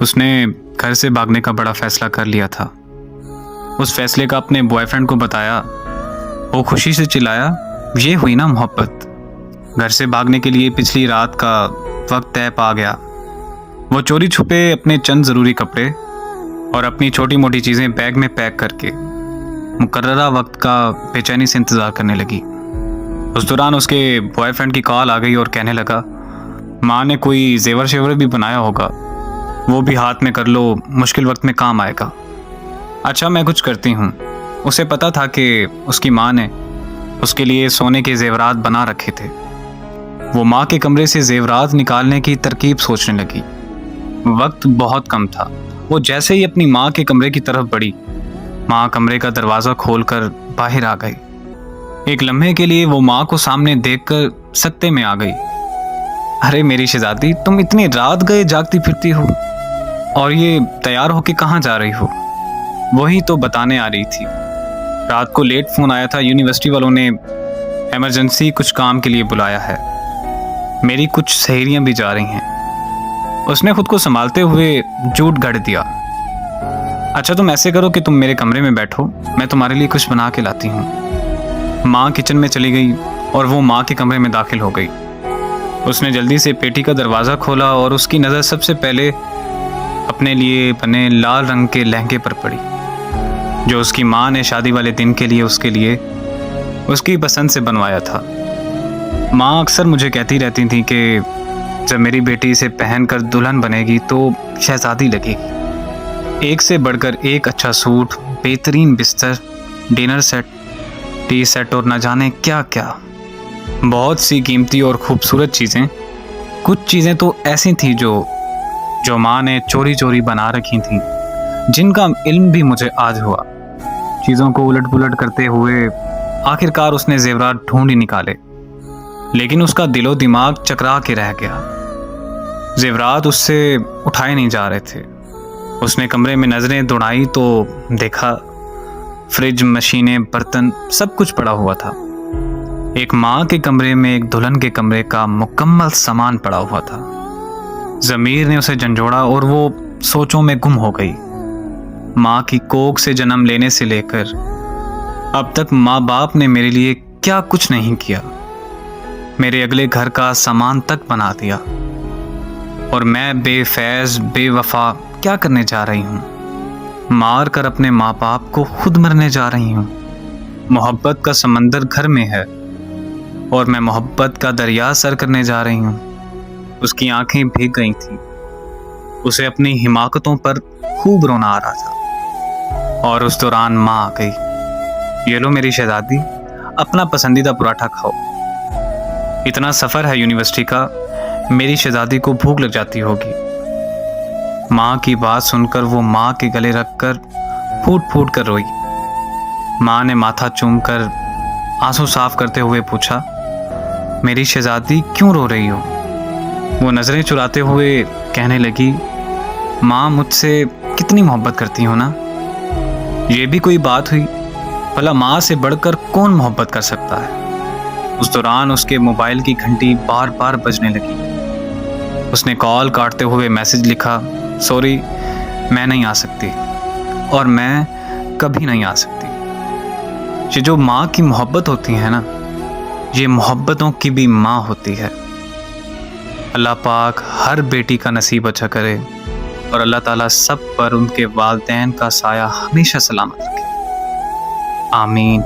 اس نے گھر سے بھاگنے کا بڑا فیصلہ کر لیا تھا۔ اس فیصلے کا اپنے بوائے فرینڈ کو بتایا۔ وہ خوشی سے چلایا، یہ ہوئی نا محبت۔ گھر سے بھاگنے کے لیے پچھلی رات کا وقت طے پا گیا۔ وہ چوری چھپے اپنے چند ضروری کپڑے اور اپنی چھوٹی موٹی چیزیں بیگ میں پیک کر کے مقررہ وقت کا بے چینی سے انتظار کرنے لگی۔ اس دوران اس کے بوائے فرینڈ کی کال آ گئی اور کہنے لگا، ماں نے کوئی زیور شیور بھی بنایا ہوگا، وہ بھی ہاتھ میں کر لو، مشکل وقت میں کام آئے گا۔ اچھا میں کچھ کرتی ہوں۔ اسے پتا تھا کہ اس کی ماں نے اس کے لیے سونے کے زیورات بنا رکھے تھے۔ وہ ماں کے کمرے سے زیورات نکالنے کی ترکیب سوچنے لگی۔ وقت بہت کم تھا۔ وہ جیسے ہی اپنی ماں کے کمرے کی طرف بڑھی، ماں کمرے کا دروازہ کھول کر باہر آ گئی۔ ایک لمحے کے لیے وہ ماں کو سامنے دیکھ کر سکتے میں آ گئی۔ ارے میری شہزادی، تم اتنی رات گئے جاگتی پھرتی ہو، اور یہ تیار ہو کے کہاں جا رہی ہو؟ وہی تو بتانے آ رہی تھی، رات کو لیٹ فون آیا تھا، یونیورسٹی والوں نے ایمرجنسی کچھ کام کے لیے بلایا ہے، میری کچھ سہیلیاں بھی جا رہی ہیں۔ اس نے خود کو سنبھالتے ہوئے جھوٹ گھڑ دیا۔ اچھا تم ایسے کرو کہ تم میرے کمرے میں بیٹھو، میں تمہارے لیے کچھ بنا کے لاتی ہوں۔ ماں کچن میں چلی گئی اور وہ ماں کے کمرے میں داخل ہو گئی۔ اس نے جلدی سے پیٹی کا دروازہ کھولا اور اس کی نظر سب سے پہلے اپنے لیے بنے لال رنگ کے لہنگے پر پڑی، جو اس کی ماں نے شادی والے دن کے لیے اس کی پسند سے بنوایا تھا۔ ماں اکثر مجھے کہتی رہتی تھی کہ جب میری بیٹی اسے پہن کر دلہن بنے گی تو شہزادی لگے گی۔ ایک سے بڑھ کر ایک اچھا سوٹ، بہترین بستر، ڈنر سیٹ، ٹی سیٹ اور نہ جانے کیا کیا، بہت سی قیمتی اور خوبصورت چیزیں۔ کچھ چیزیں تو ایسی تھیں جو ماں نے چوری چوری بنا رکھی تھیں، جن کا علم بھی مجھے آج ہوا۔ چیزوں کو الٹ پلٹ کرتے ہوئے آخرکار اس نے زیورات ڈھونڈ ہی نکالے، لیکن اس کا دل و دماغ چکرا کے رہ گیا۔ زیورات اس سے اٹھائے نہیں جا رہے تھے۔ اس نے کمرے میں نظریں دوڑائی تو دیکھا فریج، مشینیں، برتن، سب کچھ پڑا ہوا تھا۔ ایک ماں کے کمرے میں ایک دلہن کے کمرے کا مکمل سامان پڑا ہوا تھا۔ ضمیر نے اسے جھنجھوڑا اور وہ سوچوں میں گم ہو گئی۔ ماں کی کوکھ سے جنم لینے سے لے کر اب تک ماں باپ نے میرے لیے کیا کچھ نہیں کیا، میرے اگلے گھر کا سامان تک بنا دیا، اور میں بے فیض بے وفا کیا کرنے جا رہی ہوں؟ مار کر اپنے ماں باپ کو خود مرنے جا رہی ہوں۔ محبت کا سمندر گھر میں ہے اور میں محبت کا دریا سر کرنے جا رہی ہوں۔ اس کی آنکھیں بھیگ گئی تھیں، اسے اپنی حماقتوں پر خوب رونا آ رہا تھا، اور اس دوران ماں آ گئی۔ یہ لو میری شہزادی، اپنا پسندیدہ پراٹھا کھاؤ، اتنا سفر ہے یونیورسٹی کا، میری شہزادی کو بھوک لگ جاتی ہوگی۔ ماں کی بات سن کر وہ ماں کے گلے رکھ کر پھوٹ پھوٹ کر روئی۔ ماں نے ماتھا چوم کر آنسو صاف کرتے ہوئے پوچھا، میری شہزادی کیوں رو رہی ہو؟ وہ نظریں چراتے ہوئے کہنے لگی، ماں مجھ سے کتنی محبت کرتی ہو نا۔ یہ بھی کوئی بات ہوئی؟ بھلا ماں سے بڑھ کر کون محبت کر سکتا ہے؟ اس دوران اس کے موبائل کی گھنٹی بار بار بجنے لگی۔ اس نے کال کاٹتے ہوئے میسج لکھا، سوری میں نہیں آ سکتی، اور میں کبھی نہیں آ سکتی۔ یہ جو ماں کی محبت ہوتی ہے نا، یہ محبتوں کی بھی ماں ہوتی ہے۔ اللہ پاک ہر بیٹی کا نصیب اچھا کرے، اور اللہ تعالیٰ سب پر ان کے والدین کا سایہ ہمیشہ سلامت رکھے، آمین۔